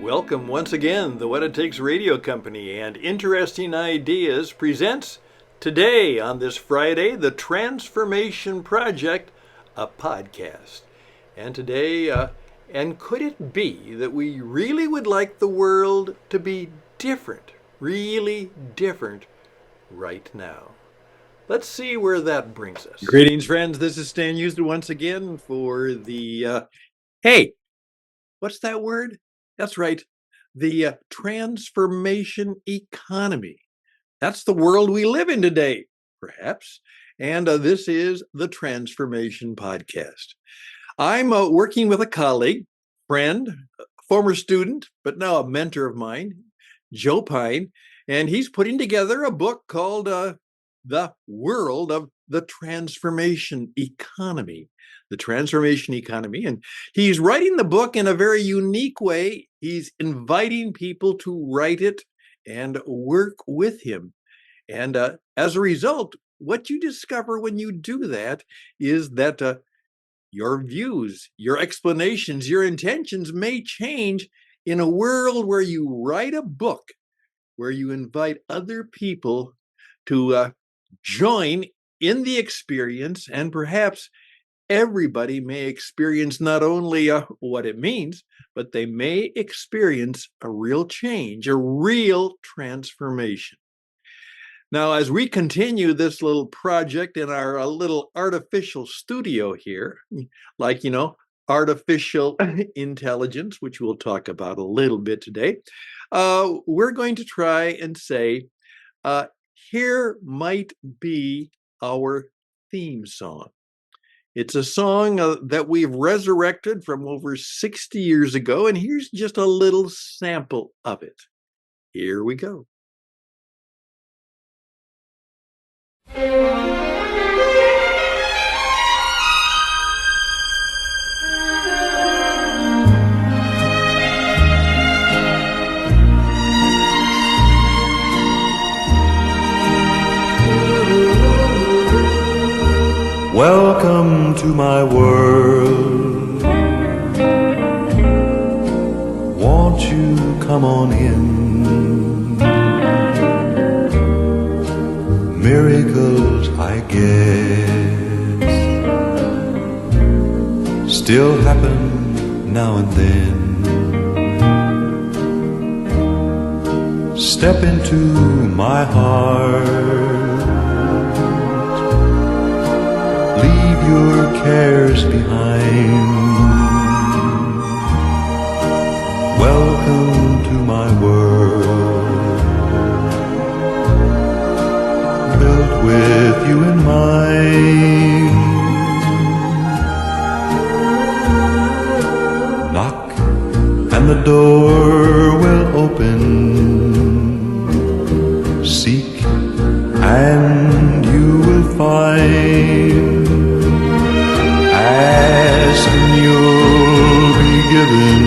Welcome once again. The What It Takes Radio Company and Interesting Ideas presents today on this Friday, the Transformation Project, a podcast. And today, and could it be that we really would like the world to be different, really different right now? Let's see where that brings us. Greetings, friends. This is Stan Houston once again for the, hey, what's that word? That's right. The transformation economy. That's the world we live in today, perhaps. And this is the Transformation Podcast. I'm working with a colleague, friend, former student, but now a mentor of mine, Joe Pine, and he's putting together a book called The World of the Transformation Economy. The Transformation Economy. And he's writing the book in a very unique way. He's inviting people to write it and work with him. And as a result, what you discover when you do that is that your views, your explanations, your intentions may change in a world where you write a book, where you invite other people to join in the experience, and perhaps everybody may experience not only what it means, but they may experience a real change, a real transformation. Now, as we continue this little project in our little artificial studio here, like, artificial intelligence, which we'll talk about a little bit today, we're going to try and say, here might be our theme song. It's a song that we've resurrected from over 60 years ago, and here's just a little sample of it. Here we go. Welcome to my world. Won't you come on in? Miracles, I guess, still happen now and then. Step into my heart. Leave your cares behind. Welcome to my world, built with you in mind. Knock and the door will open. Seek and you will find. Ask and you'll be given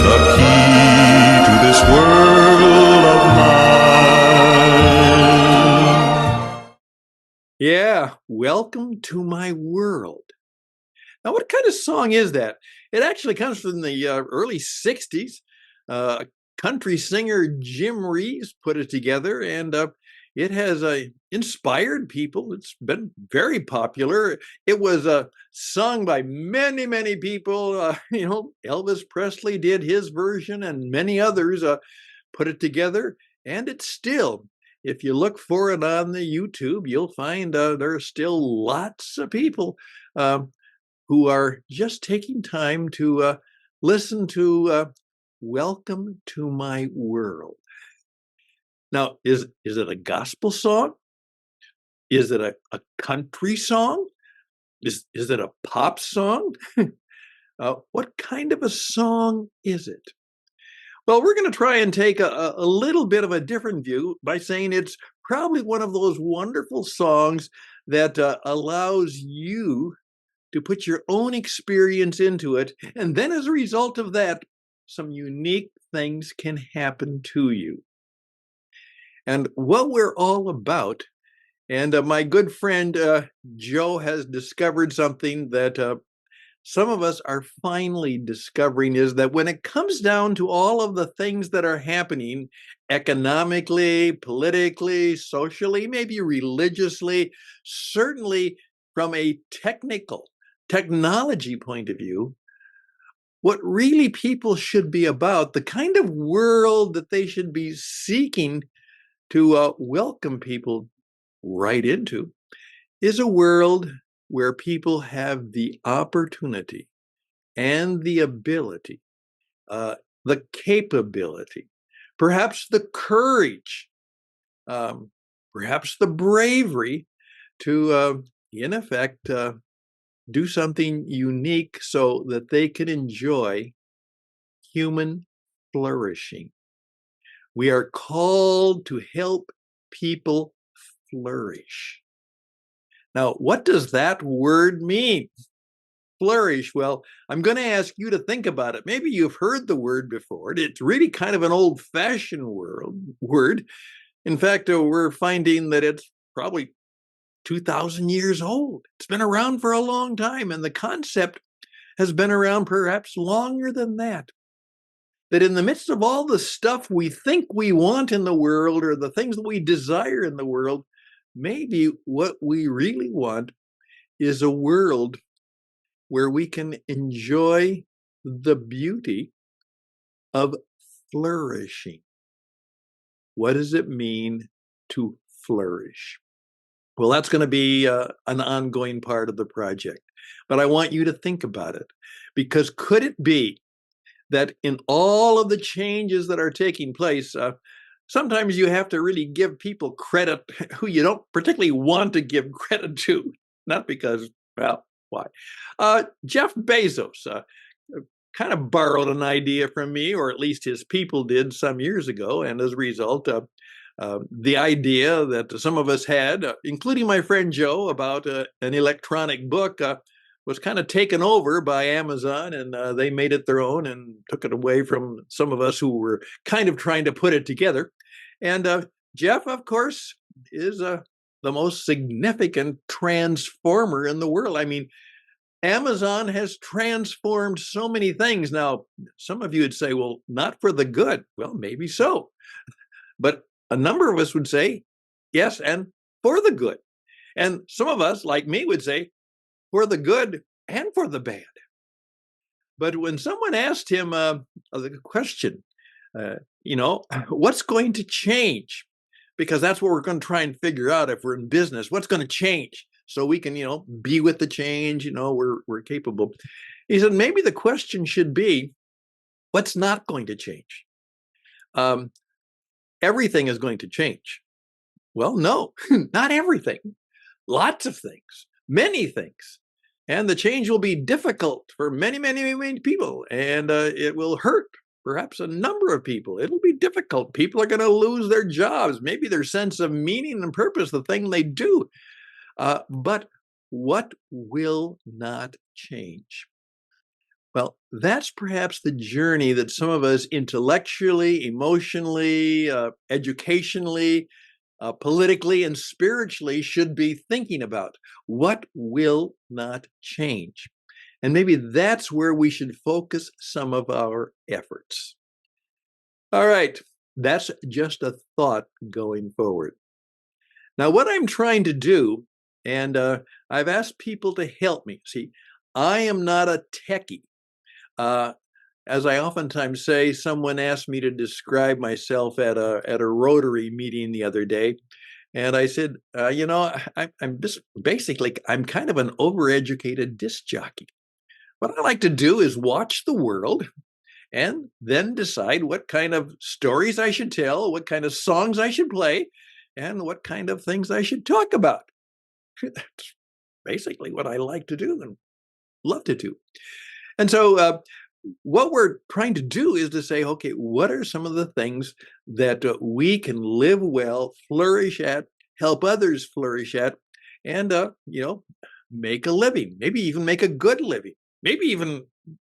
the key to this world of mine. Yeah, welcome to my world. Now, what kind of song is that? It actually comes from the early 60s. Country singer Jim Reeves put it together, and it has inspired people. It's been very popular. It was sung by many, many people. Elvis Presley did his version, and many others put it together. And it's still, if you look for it on the YouTube, you'll find there are still lots of people who are just taking time to listen to Welcome to My World. Now, is it a gospel song? Is it a country song? Is it a pop song? What kind of a song is it? Well, we're going to try and take a little bit of a different view by saying it's probably one of those wonderful songs that allows you to put your own experience into it. And then as a result of that, some unique things can happen to you. And what we're all about, and my good friend Joe has discovered something that some of us are finally discovering is that when it comes down to all of the things that are happening economically, politically, socially, maybe religiously, certainly from a technology point of view, what really people should be about, the kind of world that they should be seeking to welcome people right into, is a world where people have the opportunity and the ability, the capability, perhaps the courage, perhaps the bravery to, in effect, do something unique so that they can enjoy human flourishing. We are called to help people flourish. Now, what does that word mean? Flourish. Well, I'm going to ask you to think about it. Maybe you've heard the word before. It's really kind of an old-fashioned word. In fact, we're finding that it's probably 2,000 years old. It's been around for a long time, and the concept has been around perhaps longer than that. That in the midst of all the stuff we think we want in the world or the things that we desire in the world, maybe what we really want is a world where we can enjoy the beauty of flourishing. What does it mean to flourish? Well, that's going to be an ongoing part of the project. But I want you to think about it, because could it be that in all of the changes that are taking place, sometimes you have to really give people credit who you don't particularly want to give credit to, not because, well, why? Jeff Bezos kind of borrowed an idea from me, or at least his people did some years ago, and as a result, the idea that some of us had, including my friend Joe, about an electronic book was kind of taken over by Amazon, and they made it their own and took it away from some of us who were kind of trying to put it together. And Jeff, of course, is the most significant transformer in the world. I mean, Amazon has transformed so many things. Now, some of you would say, well, not for the good. Well, maybe so. But a number of us would say, yes, and for the good. And some of us, like me, would say, for the good and for the bad. But when someone asked him the question, what's going to change? Because that's what we're going to try and figure out if we're in business. What's going to change so we can, be with the change? We're capable. He said, maybe the question should be, what's not going to change? Everything is going to change. Well, no, not everything. Lots of things, many things. And the change will be difficult for many, many, many people. And it will hurt perhaps a number of people. It'll be difficult. People are going to lose their jobs, maybe their sense of meaning and purpose, the thing they do. But what will not change? Well, that's perhaps the journey that some of us intellectually, emotionally, educationally, politically, and spiritually should be thinking about. What will not change? And maybe that's where we should focus some of our efforts. All right, that's just a thought going forward. Now, what I'm trying to do, and I've asked people to help me. See, I am not a techie. As I oftentimes say, someone asked me to describe myself at a Rotary meeting the other day. And I said, I'm just basically, I'm kind of an overeducated disc jockey. What I like to do is watch the world and then decide what kind of stories I should tell, what kind of songs I should play, and what kind of things I should talk about. That's basically what I like to do and love to do. And so what we're trying to do is to say, okay, what are some of the things that we can live well, flourish at, help others flourish at, and, make a living, maybe even make a good living, maybe even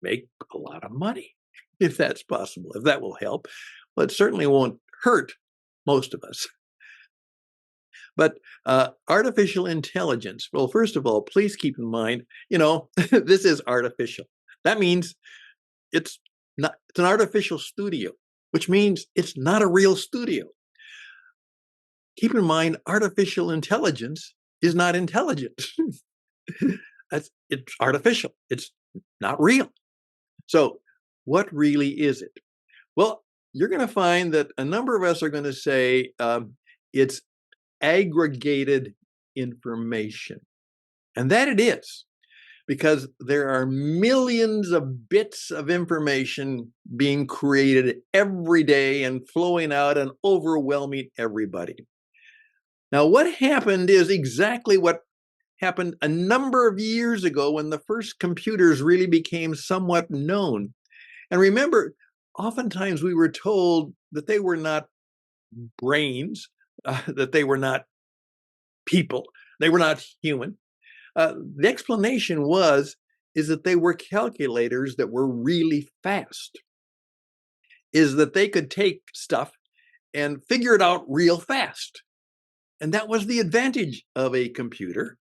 make a lot of money, if that's possible, if that will help. Well, it certainly won't hurt most of us. But artificial intelligence, well, first of all, please keep in mind, this is artificial. That means it's an artificial studio, which means it's not a real studio. Keep in mind, artificial intelligence is not intelligent. It's artificial. It's not real. So what really is it? Well, you're going to find that a number of us are going to say it's aggregated information. And that it is, because there are millions of bits of information being created every day and flowing out and overwhelming everybody. Now, what happened is exactly what happened a number of years ago when the first computers really became somewhat known. And remember, oftentimes we were told that they were not brains, that they were not people, they were not human. The explanation is that they were calculators that were really fast, is that they could take stuff and figure it out real fast. And that was the advantage of a computer,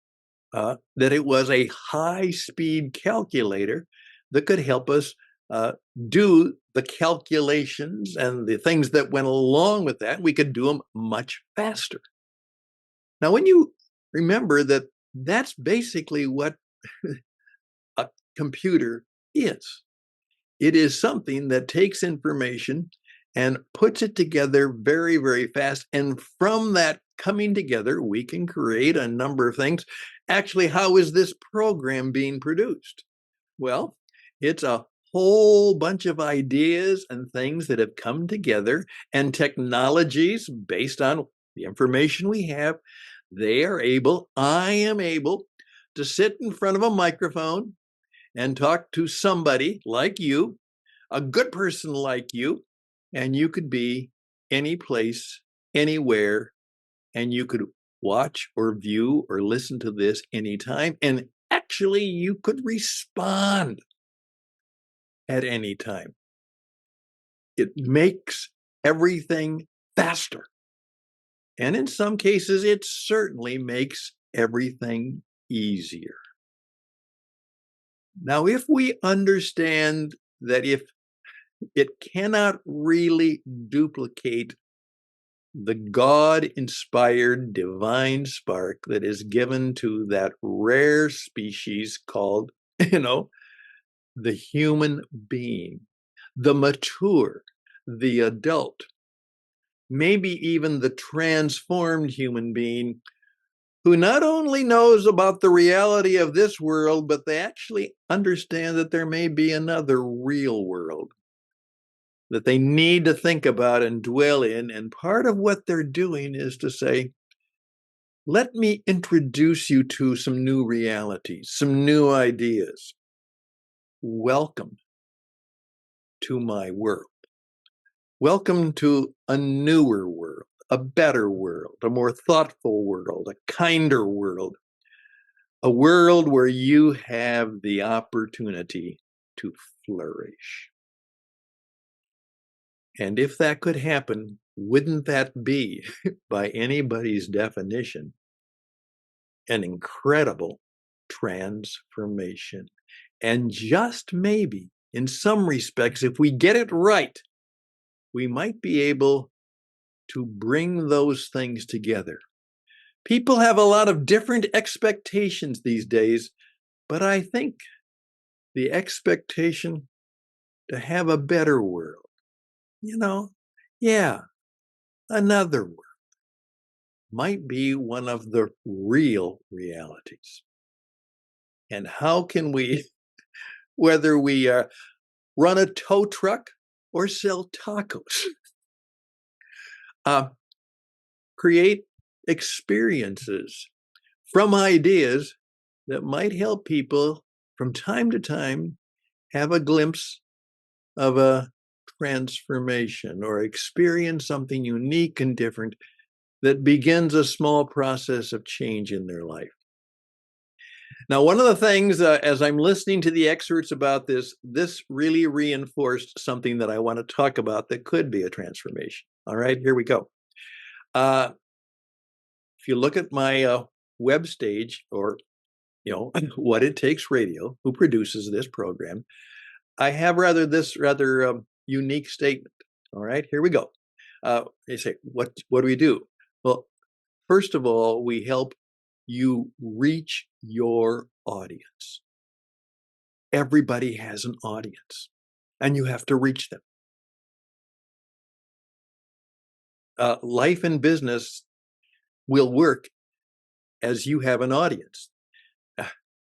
that it was a high-speed calculator that could help us do the calculations and the things that went along with that. We could do them much faster. Now, when you remember that that's basically what a computer is, it is something that takes information and puts it together very, very fast. And from that coming together, we can create a number of things. Actually, how is this program being produced? Well, it's a whole bunch of ideas and things that have come together, and technologies based on the information we have. I am able to sit in front of a microphone and talk to somebody like you, a good person like you, and you could be any place, anywhere, and you could watch or view or listen to this anytime. And actually, you could respond at any time. It makes everything faster. And in some cases, it certainly makes everything easier. Now, if we understand that if it cannot really duplicate the God-inspired divine spark that is given to that rare species called, the human being, the mature, the adult, maybe even the transformed human being, who not only knows about the reality of this world, but they actually understand that there may be another real world that they need to think about and dwell in. And part of what they're doing is to say, let me introduce you to some new realities, some new ideas. Welcome to my world. Welcome to a newer world, a better world, a more thoughtful world, a kinder world, a world where you have the opportunity to flourish. And if that could happen, wouldn't that be, by anybody's definition, an incredible transformation? And just maybe, in some respects, if we get it right, we might be able to bring those things together. People have a lot of different expectations these days, but I think the expectation to have a better world, another world, might be one of the real realities. And how can we, whether we run a tow truck or sell tacos, create experiences from ideas that might help people from time to time have a glimpse of a transformation or experience something unique and different that begins a small process of change in their life. Now, one of the things, as I'm listening to the excerpts about this really reinforced something that I want to talk about that could be a transformation. All right, here we go. if you look at my web stage, or What It Takes Radio, who produces this program, I have rather unique statement. All right, here we go. They say, what do we do? Well, first of all, we help you reach your audience. Everybody has an audience, and you have to reach them. Life and business will work as you have an audience,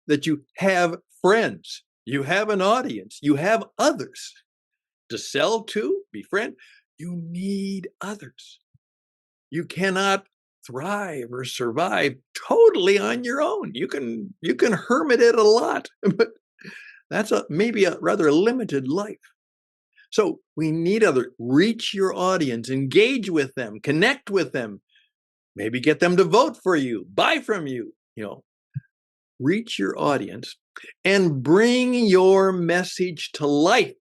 that you have friends, you have an audience, you have others to sell to, befriend. You need others. You cannot thrive or survive totally on your own. You can hermit it a lot, but that's maybe a rather limited life. So we need others. Reach your audience, engage with them, connect with them, maybe get them to vote for you, buy from you, reach your audience and bring your message to life.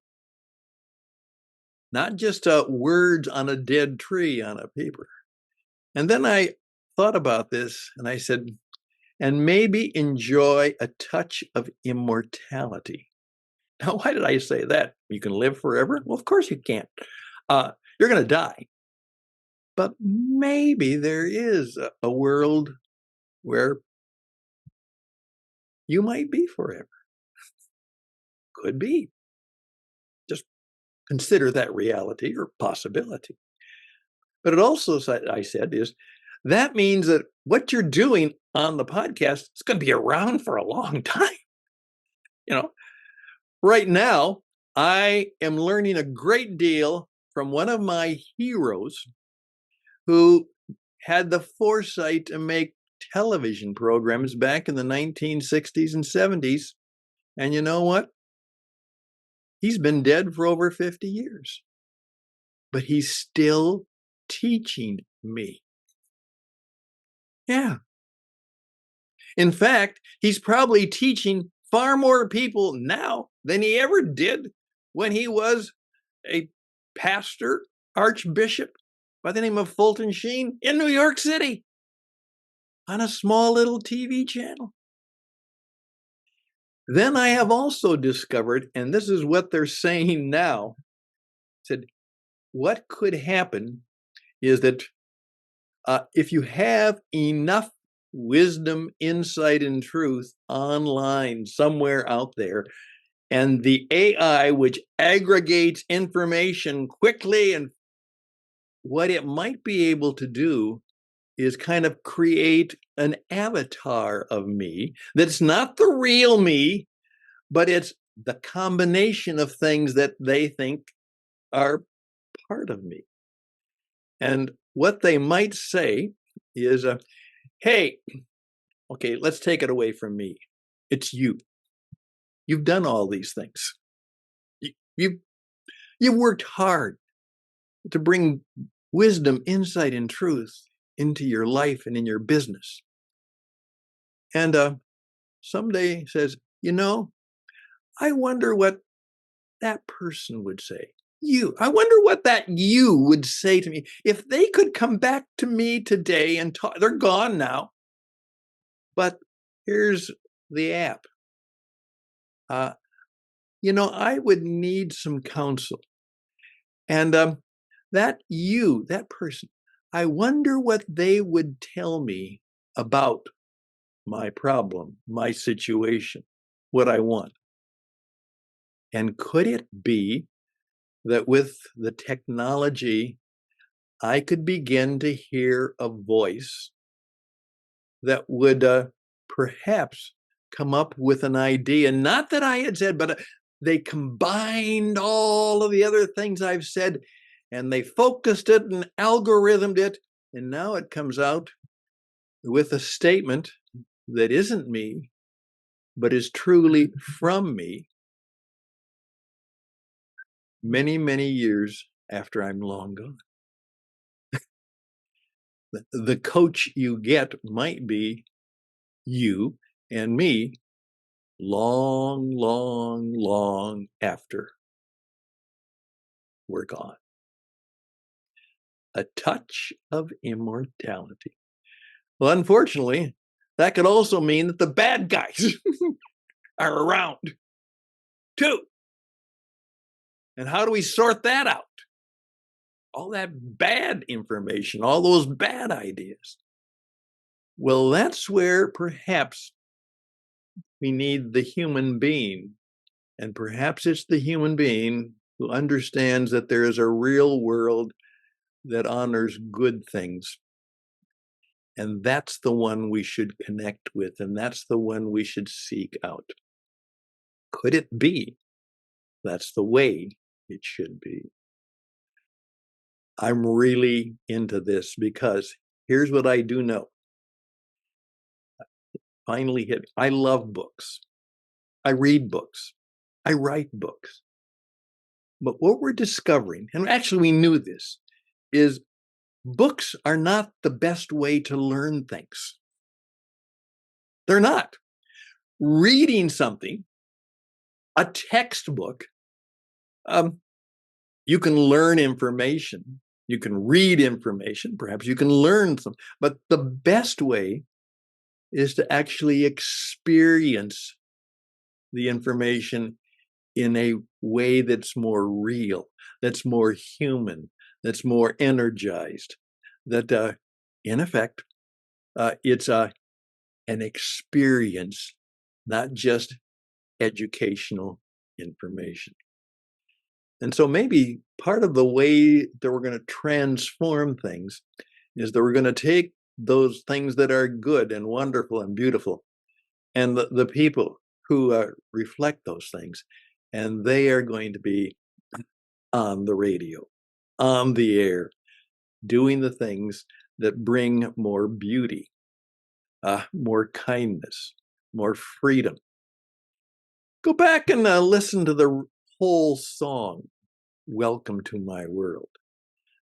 Not just words on a dead tree on a paper. And then I thought about this and I said, and maybe enjoy a touch of immortality. Now, why did I say that? You can live forever? Well, of course you can't. You're going to die. But maybe there is a world where you might be forever. Could be. Just consider that reality or possibility. But it also, I said, is that means that what you're doing on the podcast is going to be around for a long time. Right now, I am learning a great deal from one of my heroes who had the foresight to make television programs back in the 1960s and 70s. And you know what? He's been dead for over 50 years, but he's still teaching me. Yeah. In fact, he's probably teaching far more people now than he ever did when he was a pastor, archbishop by the name of Fulton Sheen in New York City on a small little TV channel. Then I have also discovered, and this is what they're saying now, said, what could happen is that if you have enough wisdom, insight, and truth online somewhere out there, and the AI, which aggregates information quickly, and what it might be able to do is kind of create an avatar of me that's not the real me, but it's the combination of things that they think are part of me. And what they might say is, hey, okay, let's take it away from me. It's you. You've done all these things. You've worked hard to bring wisdom, insight, and truth into your life and in your business. And someday says, I wonder what that person would say. I wonder what that you would say to me if they could come back to me today and talk. They're gone now, but here's the app. I would need some counsel. And that person, I wonder what they would tell me about my problem, my situation, what I want. And could it be that with the technology, I could begin to hear a voice that would perhaps come up with an idea, not that I had said, but they combined all of the other things I've said, and they focused it and algorithmed it, and now it comes out with a statement that isn't me, but is truly from me many, many years after I'm long gone. The coach you get might be you and me long, long, long after we're gone. A touch of immortality. Well, unfortunately, that could also mean that the bad guys are around too. And how do we sort that out? All that bad information, all those bad ideas. Well, that's where perhaps we need the human being. And perhaps it's the human being who understands that there is a real world that honors good things. And that's the one we should connect with, and that's the one we should seek out. Could it be that's the way it should be? I'm really into this because here's what I do know. Finally hit. I love books. I read books. I write books. But what we're discovering, and actually we knew this, is books are not the best way to learn things. They're not. Reading something, a textbook, you can learn information. You can read information. Perhaps you can learn some. But the best way is to actually experience the information in a way that's more real, that's more human, that's more energized, that in effect, it's an experience, not just educational information. And so maybe part of the way that we're going to transform things is that we're going to take those things that are good and wonderful and beautiful and the people who reflect those things, and they are going to be on the radio, on the air, doing the things that bring more beauty, more kindness, more freedom. Go back and listen to the whole song, Welcome to My World,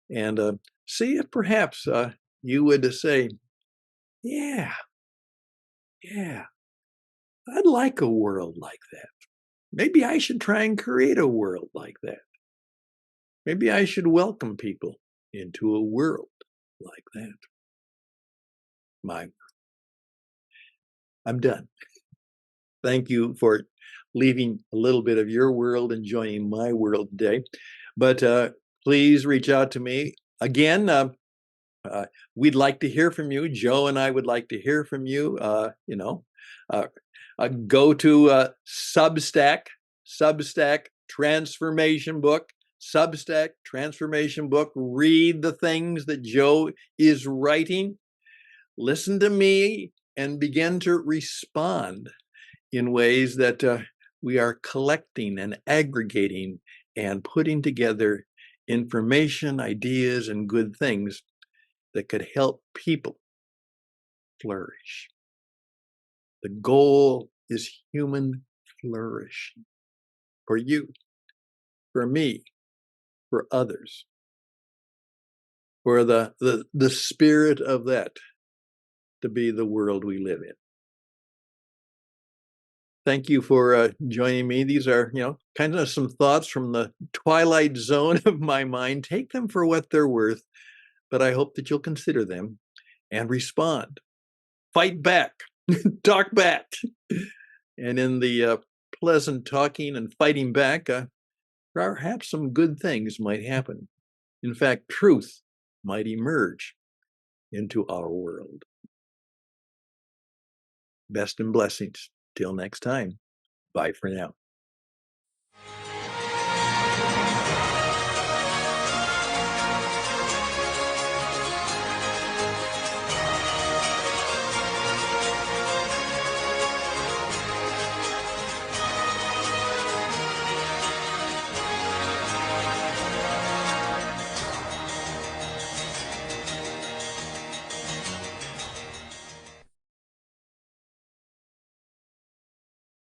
and see if perhaps you would say, yeah, I'd like a world like that. Maybe I should try and create a world like that. Maybe I should welcome people into a world like that. I'm done. Thank you for leaving a little bit of your world and joining my world today. But please reach out to me. Again, we'd like to hear from you. Joe and I would like to hear from you. Go to Substack Transformation Book. Substack Transformation Book. Read the things that Joe is writing. Listen to me and begin to respond in ways that we are collecting and aggregating and putting together information, ideas, and good things that could help people flourish. The goal is human flourishing for you, for me, for others, for the spirit of that to be the world we live in. Thank you for joining me. These are, kind of some thoughts from the twilight zone of my mind. Take them for what they're worth, but I hope that you'll consider them and respond. Fight back, talk back. And in the pleasant talking and fighting back, perhaps some good things might happen. In fact, truth might emerge into our world. Best and blessings. Till next time. Bye for now.